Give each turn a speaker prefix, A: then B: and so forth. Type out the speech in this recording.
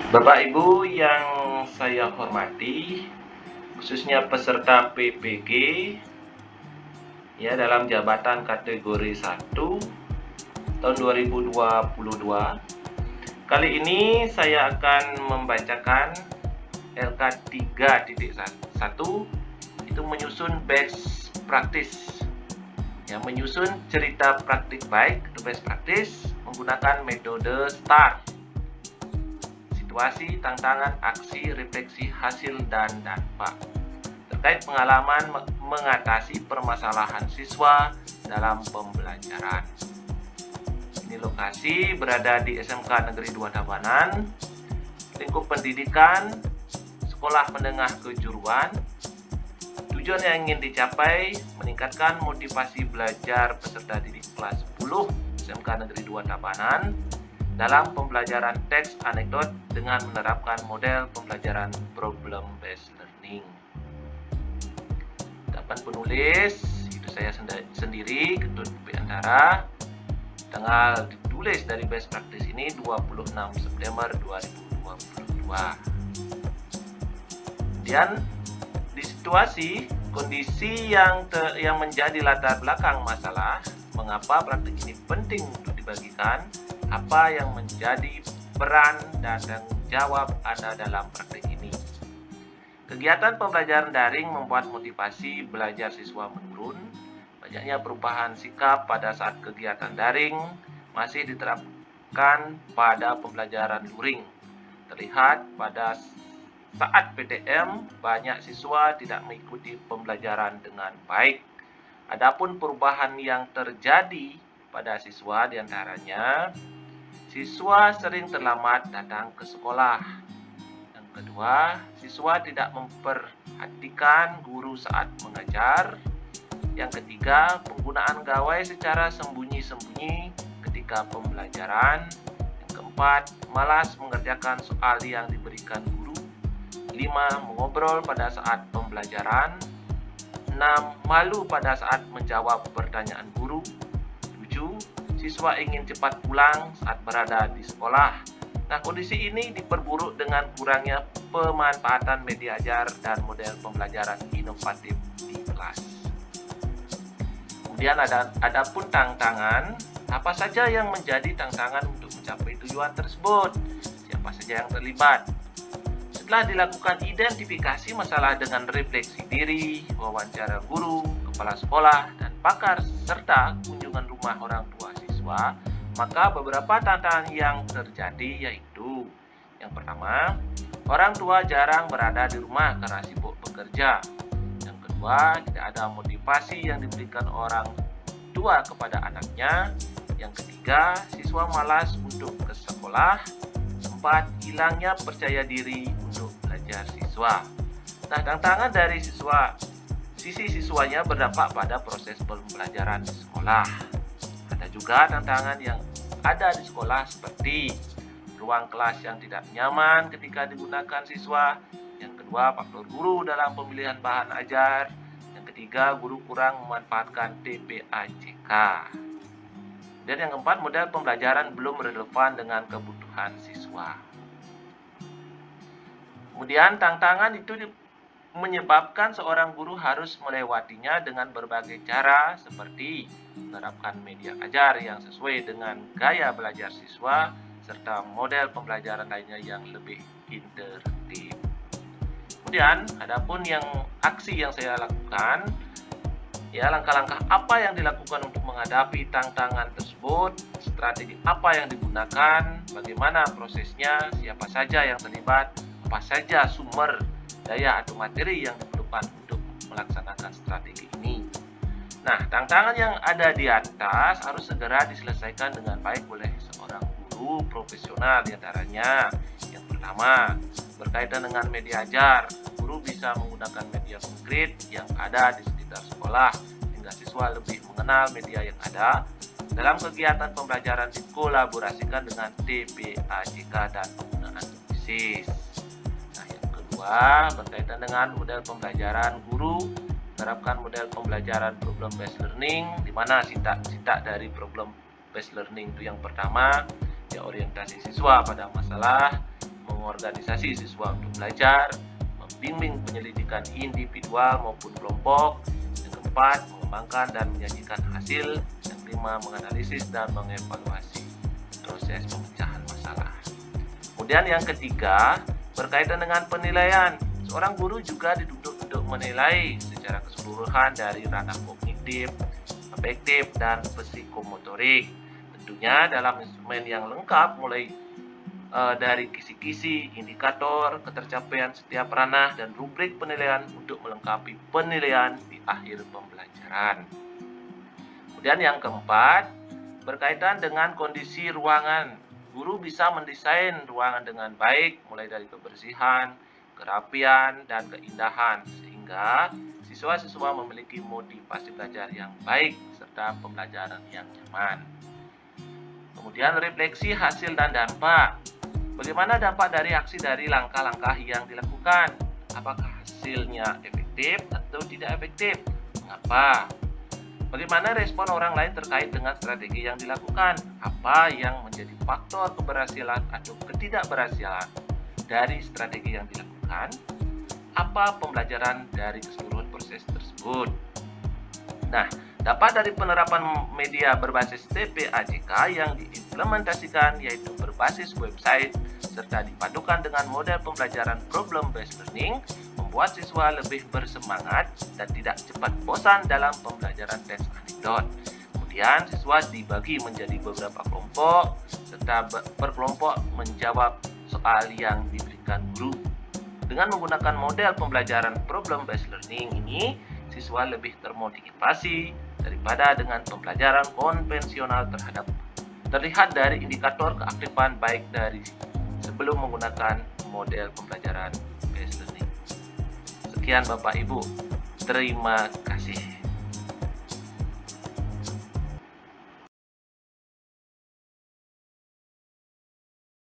A: Bapak Ibu yang saya hormati, khususnya peserta PPG ya dalam jabatan kategori 1 tahun 2022. Kali ini saya akan membacakan LK 3.1 itu menyusun best practice. Ya, menyusun cerita praktik baik atau best practice menggunakan metode STAR. Situasi, tantangan, aksi, refleksi, hasil, dan dampak. Terkait pengalaman mengatasi permasalahan siswa dalam pembelajaran. Ini lokasi berada di SMK Negeri 2 Tabanan, lingkup pendidikan, sekolah menengah kejuruan. Tujuan yang ingin dicapai meningkatkan motivasi belajar peserta didik kelas 10 SMK Negeri 2 Tabanan dalam pembelajaran teks anekdot dengan menerapkan model pembelajaran problem based learning. Dapat penulis itu saya sendiri, Ketut Piantara. Tanggal ditulis dari best practice ini 26 September 2022. Kemudian di situasi kondisi yang menjadi latar belakang masalah, mengapa praktik ini penting untuk dibagikan, apa yang menjadi peran dan tanggung jawab Anda dalam praktik ini. Kegiatan pembelajaran daring membuat motivasi belajar siswa menurun. Banyaknya perubahan sikap pada saat kegiatan daring masih diterapkan pada pembelajaran luring. Terlihat pada saat PTM, banyak siswa tidak mengikuti pembelajaran dengan baik. Adapun perubahan yang terjadi pada siswa diantaranya, siswa sering terlambat datang ke sekolah. Yang kedua, siswa tidak memperhatikan guru saat mengajar. Yang ketiga, penggunaan gawai secara sembunyi-sembunyi ketika pembelajaran. Yang keempat, malas mengerjakan soal yang diberikan guru. 5. Mengobrol pada saat pembelajaran. 6. Malu pada saat menjawab pertanyaan guru. 7. Siswa ingin cepat pulang saat berada di sekolah. Nah, kondisi ini diperburuk dengan kurangnya pemanfaatan media ajar dan model pembelajaran inovatif di kelas. Kemudian ada pun tantangan, apa saja yang menjadi tantangan untuk mencapai tujuan tersebut? Siapa saja yang terlibat? Setelah dilakukan identifikasi masalah dengan refleksi diri, wawancara guru, kepala sekolah, dan pakar, serta kunjungan rumah orang tua siswa, maka beberapa tantangan yang terjadi yaitu, yang pertama, orang tua jarang berada di rumah karena sibuk bekerja. Yang kedua, tidak ada motivasi yang diberikan orang tua kepada anaknya. Yang ketiga, siswa malas untuk ke sekolah. 4. Hilangnya percaya diri untuk belajar siswa. Nah, tantangan dari sisi siswanya berdampak pada proses pembelajaran di sekolah. Ada juga tantangan yang ada di sekolah seperti ruang kelas yang tidak nyaman ketika digunakan siswa. Yang kedua, faktor guru dalam pemilihan bahan ajar. Yang ketiga, guru kurang memanfaatkan TPAJK. Dan yang keempat, model pembelajaran belum relevan dengan kebutuhan siswa. Kemudian tantangan itu menyebabkan seorang guru harus melewatinya dengan berbagai cara seperti menerapkan media ajar yang sesuai dengan gaya belajar siswa serta model pembelajaran lainnya yang lebih interaktif. Kemudian, adapun aksi yang saya lakukan, ya, langkah-langkah apa yang dilakukan untuk menghadapi tantangan tersebut, strategi apa yang digunakan, bagaimana prosesnya, siapa saja yang terlibat, apa saja sumber daya atau materi yang diperlukan untuk melaksanakan strategi ini. Nah, tantangan yang ada di atas harus segera diselesaikan dengan baik oleh seorang guru profesional diantaranya. Yang pertama, berkaitan dengan media ajar, guru bisa menggunakan media konkret yang ada di sekitar sekolah sehingga siswa lebih mengenal media yang ada. Dalam kegiatan pembelajaran dikolaborasikan dengan TPAJK dan penggunaan dosis. Nah, yang kedua, berkaitan dengan model pembelajaran, guru menerapkan model pembelajaran problem based learning, di mana sita dari problem based learning itu yang pertama, ya, orientasi siswa pada masalah, mengorganisasi siswa untuk belajar, membimbing penyelidikan individual maupun kelompok. Yang keempat, mengembangkan dan menyajikan hasil. Yang kelima, menganalisis dan mengevaluasi proses pemecahan masalah. Kemudian yang ketiga, berkaitan dengan penilaian. Seorang guru juga dituntut untuk menilai secara keseluruhan dari ranah kognitif, afektif, dan psikomotorik. Tentunya dalam instrumen yang lengkap mulai dari kisi-kisi, indikator, ketercapaian setiap ranah, dan rubrik penilaian untuk melengkapi penilaian di akhir pembelajaran. Kemudian yang keempat, berkaitan dengan kondisi ruangan. Guru bisa mendesain ruangan dengan baik, mulai dari kebersihan, kerapian, dan keindahan, sehingga siswa-siswa memiliki motivasi belajar yang baik, serta pembelajaran yang nyaman. Kemudian refleksi hasil dan dampak. Bagaimana dampak dari aksi dari langkah-langkah yang dilakukan? Apakah hasilnya efektif atau tidak efektif? Mengapa? Bagaimana respon orang lain terkait dengan strategi yang dilakukan? Apa yang menjadi faktor keberhasilan atau ketidakberhasilan dari strategi yang dilakukan? Apa pembelajaran dari keseluruhan proses tersebut? Nah, dampak dari penerapan media berbasis TPAJK yang diimplementasikan yaitu berbasis website serta dipadukan dengan model pembelajaran problem-based learning membuat siswa lebih bersemangat dan tidak cepat bosan dalam pembelajaran tes anekdot. Kemudian siswa dibagi menjadi beberapa kelompok serta berkelompok menjawab soal yang diberikan guru. Dengan menggunakan model pembelajaran problem-based learning ini, siswa lebih termotivasi daripada dengan pembelajaran konvensional terlihat dari indikator keaktifan baik dari sebelum menggunakan model pembelajaran based learning. Sekian Bapak Ibu, terima kasih.